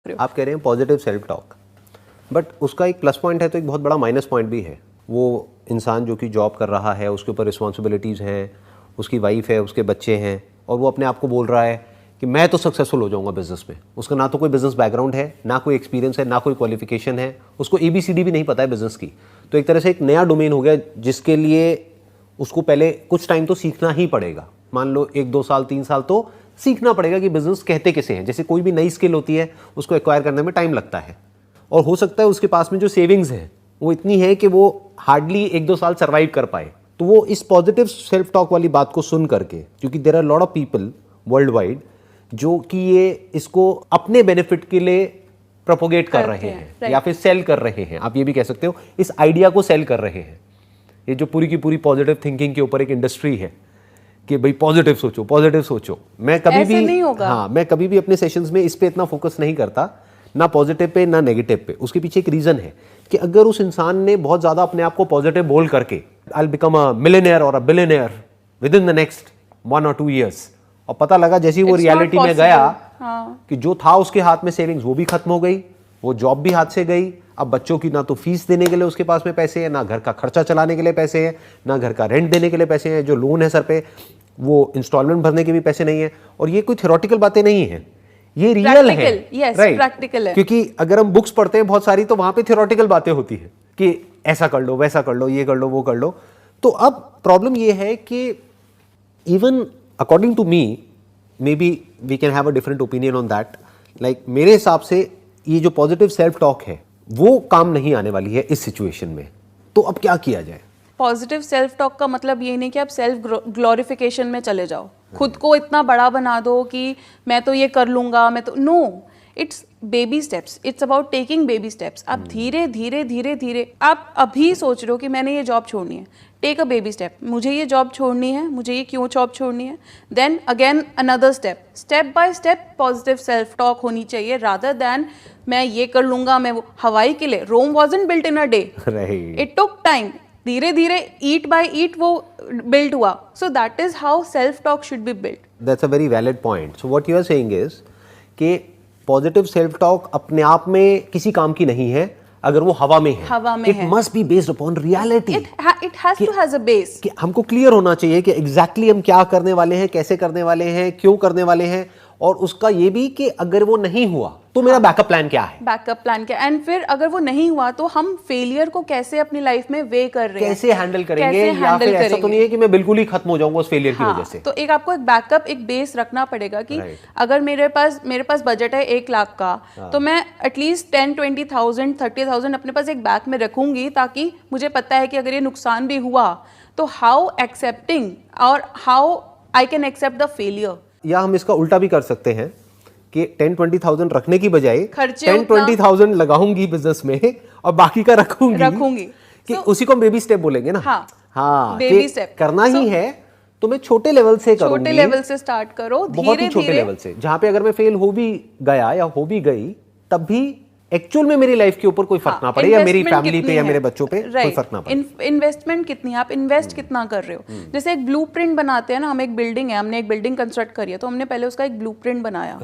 आप कह रहे हैं पॉजिटिव सेल्फ टॉक, बट उसका एक प्लस पॉइंट है तो एक बहुत बड़ा माइनस पॉइंट भी है। वो इंसान जो कि जॉब कर रहा है, उसके ऊपर रिस्पॉन्सिबिलिटीज़ हैं, उसकी वाइफ है, उसके बच्चे हैं, और वो अपने आप को बोल रहा है कि मैं तो सक्सेसफुल हो जाऊंगा बिजनेस में। उसका ना तो कोई बिजनेस बैकग्राउंड है, ना कोई एक्सपीरियंस है, ना कोई क्वालिफिकेशन है, उसको ABCD भी नहीं पता है बिजनेस की। तो एक तरह से एक नया डोमेन हो गया जिसके लिए उसको पहले कुछ टाइम तो सीखना ही पड़ेगा। मान लो 1-2 साल 3 साल तो सीखना पड़ेगा कि बिजनेस कहते कैसे हैं। जैसे कोई भी नई स्किल होती है, उसको एक्वायर करने में टाइम लगता है, और हो सकता है उसके पास में जो सेविंग्स है वो इतनी है कि वो हार्डली 1-2 साल सर्वाइव कर पाए। तो वो इस पॉजिटिव सेल्फ टॉक वाली बात को सुन करके, क्योंकि there are lot of people worldwide जो कि ये इसको अपने बेनिफिट के लिए प्रोपोगेट कर रहे हैं या फिर सेल कर रहे हैं, आप ये भी कह सकते हो, इस आइडिया को सेल कर रहे हैं। ये जो पूरी की पूरी पॉजिटिव थिंकिंग के ऊपर एक इंडस्ट्री है कि भाई पॉजिटिव सोचो, पॉजिटिव सोचो। मैं कभी भी नहीं होगा। हाँ, मैं कभी भी अपने सेशंस में इस पे इतना फोकस नहीं करता, ना पॉजिटिव पे ना नेगेटिव पे। उसके पीछे एक रीजन है कि अगर उस इंसान ने बहुत ज्यादा अपने आप को पॉजिटिव बोल करके I will become a millionaire और a billionaire within the next 1 or 2 years, और पता लगा जैसे ही वो रियलिटी में गया कि जो था उसके हाथ में सेविंग्स वो भी खत्म हो गई, वो जॉब भी हाथ से गई। अब बच्चों की ना तो फीस देने के लिए उसके पास में पैसे हैं, ना घर का खर्चा चलाने के लिए पैसे हैं, ना घर का रेंट देने के लिए पैसे हैं, जो लोन है सर पे वो इंस्टॉलमेंट भरने के भी पैसे नहीं है। और ये कोई थ्योरेटिकल बातें नहीं है, ये रियल है, राइट? प्रैक्टिकल है। क्योंकि अगर हम बुक्स पढ़ते हैं बहुत सारी, तो वहां पे थ्योरेटिकल बातें होती है कि ऐसा कर लो, वैसा कर लो, ये कर लो, वो कर लो। तो अब प्रॉब्लम ये है कि even according to me, maybe we can have a different opinion on that, like मेरे हिसाब से ये जो पॉजिटिव सेल्फ टॉक है वो काम नहीं आने वाली है इस सिचुएशन में। तो अब क्या किया जाए? पॉजिटिव सेल्फ टॉक का मतलब ये नहीं कि आप सेल्फ ग्लोरिफिकेशन में चले जाओ, खुद को इतना बड़ा बना दो कि मैं तो ये कर लूंगा, मैं तो no, it's baby steps, it's about taking baby steps. आप धीरे धीरे धीरे धीरे, आप अभी सोच रहे हो कि मैंने ये जॉब छोड़नी है, टेक अ बेबी स्टेप, मुझे ये जॉब छोड़नी है, मुझे ये क्यों जॉब छोड़नी है, then again another step, step by step positive self talk होनी चाहिए, रादर दैन मैं ये कर लूंगा, मैं वो। हवाई के लिए Rome wasn't built in a day, it took time, धीरे धीरे ईट बाय ईट वो बिल्ड हुआ। So that is how self talk should be build. That's a very valid point. So what you are saying is कि positive self talk अपने आप में किसी काम की नहीं है अगर वो हवा में है। हवा में इट है। Must be based upon reality. It has to has a base. कि हमको क्लियर होना चाहिए कि एग्जैक्टली हम क्या करने वाले हैं, कैसे करने वाले हैं, क्यों करने वाले हैं, और उसका ये भी कि अगर वो नहीं हुआ तो मेरा बैकअप प्लान क्या है। बैकअप प्लान क्या, एंड फिर अगर वो नहीं हुआ तो हम फेलियर को कैसे अपनी लाइफ में वे कर रहे हैं, कैसे हैंडल करेंगे, या फिर ऐसा तो नहीं है कि मैं बिल्कुल ही खत्म हो जाऊंगा उस फेलियर की वजह से। तो एक आपको एक बैकअप, एक बेस रखना पड़ेगा कि अगर मेरे पास बजट है 1 लाख का, तो मैं एटलीस्ट 10-20,000 30,000 अपने पास एक बैक में रखूंगी, ताकि मुझे पता है कि अगर ये नुकसान भी हुआ तो हाउ एक्सेप्टिंग और how I can accept the failure. या हम इसका उल्टा भी कर सकते हैं कि 10-20,000 रखने की बजाय 10-20,000 लगाऊंगी बिजनेस में और बाकी का रखूंगी कि उसी को हम बेबी स्टेप बोलेंगे ना। हाँ, बेबी स्टेप करना ही है तो मैं छोटे लेवल से करूंगी, छोटे लेवल से स्टार्ट करो, बहुत ही छोटे लेवल से, जहां पे अगर मैं फेल हो भी गया या हो भी गई तब भी एक्चुअल में मेरी लाइफ के ऊपर कोई फर्क ना पड़े, या मेरी फैमिली पे या मेरे बच्चों पे कोई फर्क ना पड़े। इन्वेस्टमेंट कितनी है, आप इन्वेस्ट कितना कर रहे हो। जैसे एक ब्लूप्रिंट बनाते हैं ना, हम एक बिल्डिंग है, हमने एक बिल्डिंग कंस्ट्रक्ट करी है, तो हमने पहले उसका एक ब्लूप्रिंट बनाया।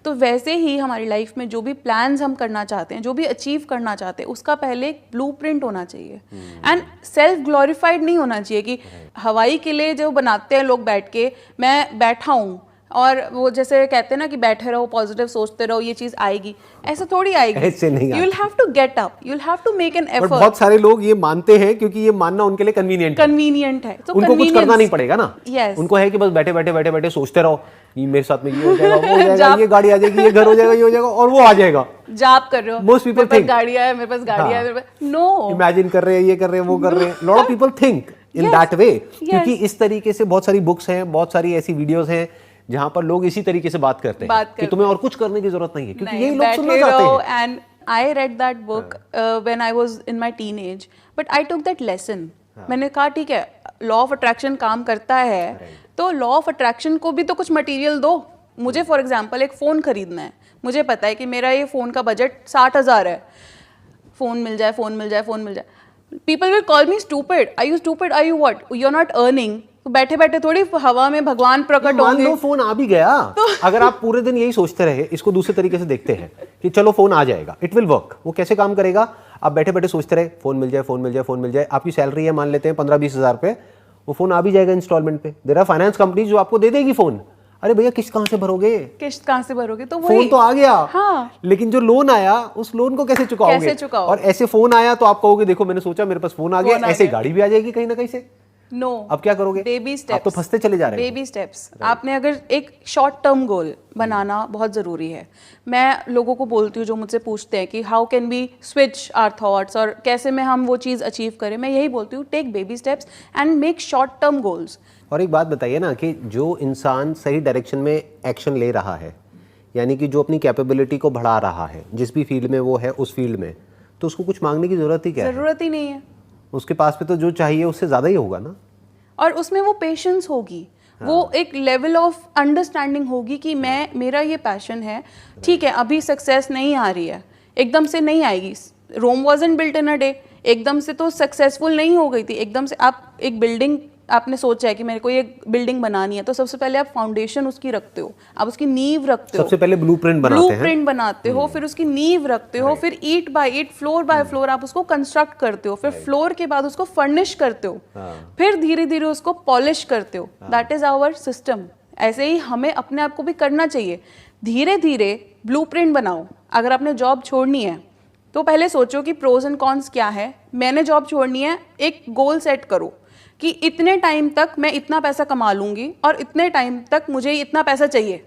तो वैसे ही हमारी लाइफ में जो भी प्लान्स हम करना चाहते हैं, जो भी अचीव करना चाहते हैं, उसका पहले एक ब्लूप्रिंट होना चाहिए। एंड सेल्फ ग्लोरीफाइड नहीं होना चाहिए कि हवाई के लिए जो बनाते हैं लोग बैठ के, मैं बैठा हूँ और वो जैसे कहते हैं ना कि बैठे रहो, पॉजिटिव सोचते रहो, ये चीज आएगी, ऐसा थोड़ी आएगी। ऐसे नहीं। You will have to get up, you will have to make an effort. बहुत सारे लोग ये मानते हैं क्योंकि ये मानना उनके लिए कन्वीनियंट है। तो उनको कुछ करना नहीं पड़ेगा ना। yes. उनको है कि बस बैठे बैठे सोचते रहो, ये मेरे साथ में ये हो जाएगा, वो हो जाएगा, ये गाड़ी आ जाएगी, ये घर हो जाएगा, ये हो जाएगा, और वो आ जाएगा। जाप कर रहे हो, मोस्ट पीपल थिंक गाड़ियां है, मेरे पास गाड़ियां है, मेरे पास नो, इमेजिन कर रहे हैं, ये कर रहे हैं, वो कर रहे हैं। Lot of people think in that way, क्योंकि इस तरीके से बहुत सारी बुक्स हैं, बहुत सारी ऐसी वीडियोस हैं जहां पर लोग इसी तरीके से बात करते हैं कि तुम्हें और कुछ करने की जरूरत नहीं है, क्योंकि यही लोग सुनना चाहते हैं। And I read that book when I was in my teenage, but I took that lesson. मैंने कहा ठीक है, लॉ ऑफ अट्रैक्शन काम करता है, तो लॉ ऑफ अट्रैक्शन को भी तो कुछ मटेरियल दो मुझे। फॉर एग्जांपल एक फोन खरीदना है, मुझे पता है कि मेरा ये फोन का बजट 60,000 है, फोन मिल जाए, फोन मिल जाए, फोन मिल जाए। People will call me stupid. Are you stupid? Are you what? You're not earning. तो बैठे बैठे थोड़ी हवा में भगवान प्रकट मान होंगे। लो फोन आ भी गया, अगर आप पूरे दिन यही सोचते रहे, इसको दूसरे तरीके से देखते हैं कि चलो फोन आ जाएगा, इट विल वर्क। वो कैसे काम करेगा? आप बैठे बैठे सोचते रहे फोन मिल जाए, फोन मिल जाए, फोन मिल जाए। आपकी सैलरी है मान लेते हैं 15-20 हज़ार रुपये, वो फोन आ भी जाएगा इंस्टॉलमेंट पे। देयर आर फाइनेंस कंपनीज जो आपको दे देगी फोन। अरे भैया किस्त कहाँ से भरोगे? किस्त कहाँ से भरोगे? तो फोन वही तो आ गया, हाँ। लेकिन जो लोन आया उस लोन को कैसे चुकाओगे? कैसे चुकाओगे? और ऐसे फोन आया तो आप कहोगे देखो मैंने सोचा मेरे पास फोन आ गया, फोन आ ऐसे गया। गाड़ी भी आ जाएगी कहीं ना कहीं से। नो, अब क्या करोगे? बेबी आप स्टेप्स, तो फंसते चले जा रहे हो। Baby steps. आपने अगर एक शॉर्ट टर्म गोल बनाना बहुत ज़रूरी है। मैं लोगों को बोलती हूँ जो मुझसे पूछते हैं कि how can be switch our thoughts, और कैसे में हम वो चीज़ अचीव करें, मैं यही बोलती हूँ take baby steps and make short term goals. और एक बात बताइए ना कि जो इंसान सही डायरेक्शन में एक्शन ले रहा है, यानी कि जो अपनी कैपेबिलिटी को बढ़ा रहा है, जिस भी फील्ड में वो है उस फील्ड में, तो उसको कुछ मांगने की ज़रूरत ही क्या है? ज़रूरत ही नहीं है। उसके पास पे तो जो चाहिए उससे ज़्यादा ही होगा ना। और उसमें वो पेशेंस होगी, वो एक लेवल ऑफ अंडरस्टैंडिंग होगी कि मैं, मेरा ये पैशन है, ठीक है अभी सक्सेस नहीं आ रही है, एकदम से नहीं आएगी। Rome wasn't built in a day, एकदम से तो सक्सेसफुल नहीं हो गई थी। एकदम से आप एक बिल्डिंग, आपने सोचा है कि मेरे को ये बिल्डिंग बनानी है, तो सबसे पहले आप फाउंडेशन उसकी रखते हो, आप उसकी नींव रखते हो, सबसे पहले ब्लूप्रिंट बनाते हैं। ब्लूप्रिंट बनाते हो, फिर उसकी नींव रखते हो, फिर ईंट बाय ईंट, फ्लोर बाय फ्लोर आप उसको कंस्ट्रक्ट करते हो, फिर फ्लोर के बाद उसको फर्निश करते हो, फिर धीरे धीरे उसको पॉलिश करते हो। That is our system. ऐसे ही हमें अपने आप को भी करना चाहिए। धीरे धीरे ब्लूप्रिंट बनाओ। अगर आपने जॉब छोड़नी है तो पहले सोचो कि प्रोज एंड कॉन्स क्या है। मैंने जॉब छोड़नी है, एक गोल सेट करो कि इतने टाइम तक मैं इतना पैसा कमा लूंगी और इतने टाइम तक मुझे इतना पैसा चाहिए।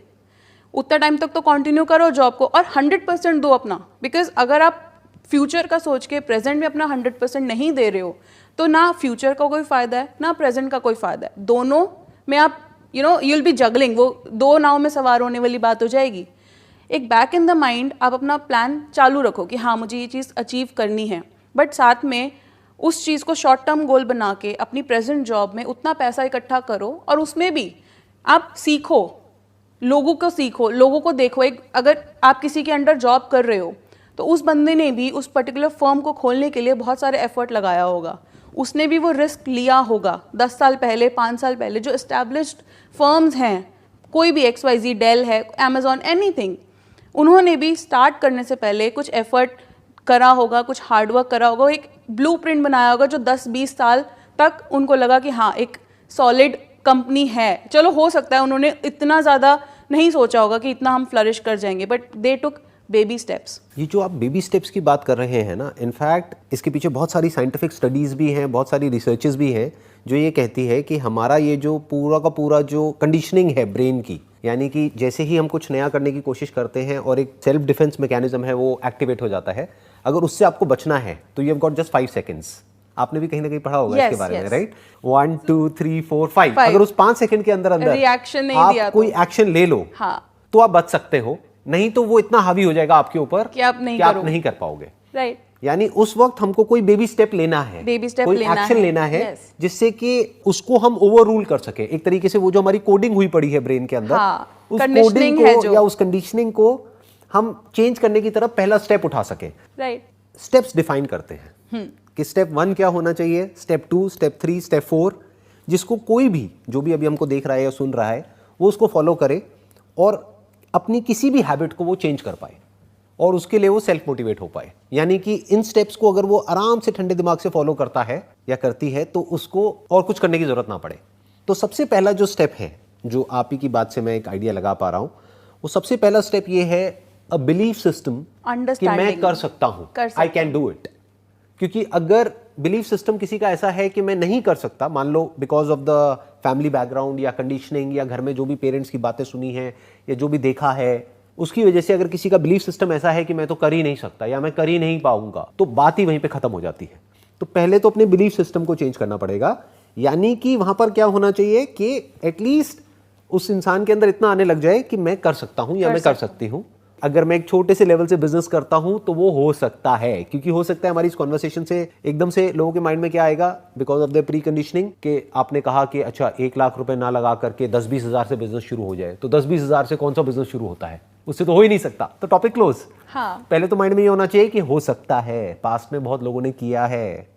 उतना टाइम तक तो कंटिन्यू करो जॉब को और 100% दो अपना। बिकॉज अगर आप फ्यूचर का सोच के प्रेजेंट में अपना 100% नहीं दे रहे हो तो ना फ्यूचर का कोई फ़ायदा है ना प्रेजेंट का कोई फ़ायदा है। दोनों में आप यू विल बी जगलिंग, वो दो नाव में सवार होने वाली बात हो जाएगी। एक बैक इन द माइंड आप अपना प्लान चालू रखो कि हाँ मुझे ये चीज़ अचीव करनी है, बट साथ में उस चीज़ को शॉर्ट टर्म गोल बना के अपनी प्रेजेंट जॉब में उतना पैसा इकट्ठा करो और उसमें भी आप सीखो, लोगों को सीखो, लोगों को देखो। एक अगर आप किसी के अंडर जॉब कर रहे हो तो उस बंदे ने भी उस पर्टिकुलर फर्म को खोलने के लिए बहुत सारे एफर्ट लगाया होगा, उसने भी वो रिस्क लिया होगा 10 साल पहले, 5 साल पहले। जो एस्टैब्लिश्ड फर्म्स हैं, कोई भी XYZ, डेल है, अमेजॉन, एनीथिंग, उन्होंने भी स्टार्ट करने से पहले कुछ एफर्ट करा होगा, कुछ हार्डवर्क करा होगा, एक ब्लूप्रिंट बनाया होगा जो 10-20 साल तक उनको लगा कि हाँ एक सॉलिड कंपनी है। चलो हो सकता है उन्होंने इतना ज़्यादा नहीं सोचा होगा कि इतना हम फ्लरिश कर जाएंगे, but they took baby steps. ये जो आप बेबी स्टेप्स की बात कर रहे हैं ना, इनफैक्ट इसके पीछे बहुत सारी साइंटिफिक स्टडीज़ भी हैं, बहुत सारी रिसर्चेस भी हैं जो ये कहती है कि हमारा ये जो पूरा का पूरा जो कंडीशनिंग है ब्रेन की, यानी कि जैसे ही हम कुछ नया करने की कोशिश करते हैं और एक सेल्फ डिफेंस मैकेनिज्म है वो एक्टिवेट हो जाता है, अगर उससे आपको बचना है तो you have got just 5 seconds. आपने भी कहीं ना कहीं पढ़ा होगा इसके बारे में, राइट? 1 2 3 4 5। अगर उस 5 सेकंड के अंदर रिएक्शन नहीं आप दिया कोई एक्शन ले लो तो आप बच सकते हो, नहीं तो वो इतना हावी हो जाएगा आपके ऊपर कि आप नहीं कर पाओगे, राइट? यानी उस वक्त हमको कोई बेबी स्टेप लेना है, कोई एक्शन लेना है जिससे कि उसको हम ओवर रूल कर सके। एक तरीके से वो जो हमारी कोडिंग हुई पड़ी है ब्रेन के अंदर, उस कोडिंग को या उस कंडीशनिंग को हम चेंज करने की तरफ पहला स्टेप उठा सके। राइट। स्टेप्स डिफाइन करते हैं कि स्टेप 1 क्या होना चाहिए, स्टेप 2, स्टेप 3, स्टेप 4, जिसको कोई भी जो भी अभी हमको देख रहा है या सुन रहा है वो उसको फॉलो करे और अपनी किसी भी हैबिट को वो चेंज कर पाए और उसके लिए वो सेल्फ मोटिवेट हो पाए। यानी कि इन स्टेप्स को अगर वो आराम से ठंडे दिमाग से फॉलो करता है या करती है तो उसको और कुछ करने की जरूरत ना पड़े। तो सबसे पहला जो स्टेप है, जो आप ही की बात से मैं एक आइडिया लगा पा रहा हूं, वो सबसे पहला स्टेप ये है अ बिलीफ सिस्टम कि मैं कर सकता हूं, आई कैन डू इट। क्योंकि अगर बिलीफ सिस्टम किसी का ऐसा है कि मैं नहीं कर सकता, मान लो because of the family background या कंडीशनिंग या घर में जो भी पेरेंट्स की बातें सुनी है या जो भी देखा है, उसकी वजह से अगर किसी का बिलीफ सिस्टम ऐसा है कि मैं तो कर ही नहीं सकता या मैं कर ही नहीं पाऊंगा, तो बात ही वहीं पे खत्म हो जाती है। तो पहले तो अपने बिलीफ सिस्टम को चेंज करना पड़ेगा। यानी कि वहां पर क्या होना चाहिए कि एटलीस्ट उस इंसान के अंदर इतना आने लग जाए कि मैं कर सकता हूं या मैं कर सकती हूं। अगर मैं एक छोटे से लेवल से बिजनेस करता हूं तो वो हो सकता है, क्योंकि हो सकता है हमारी इस कॉन्वर्सेशन से एकदम से लोगों के माइंड में क्या आएगा, because of the pre conditioning, कि आपने कहा कि अच्छा 1 लाख रुपए ना लगा करके 10-20 हज़ार से बिजनेस शुरू हो जाए, तो 10-20 हज़ार से कौन सा बिजनेस शुरू होता है, उससे तो हो ही नहीं सकता। तो टॉपिक क्लोज। हाँ। पहले तो माइंड में ये होना चाहिए कि हो सकता है, पास्ट में बहुत लोगों ने किया है,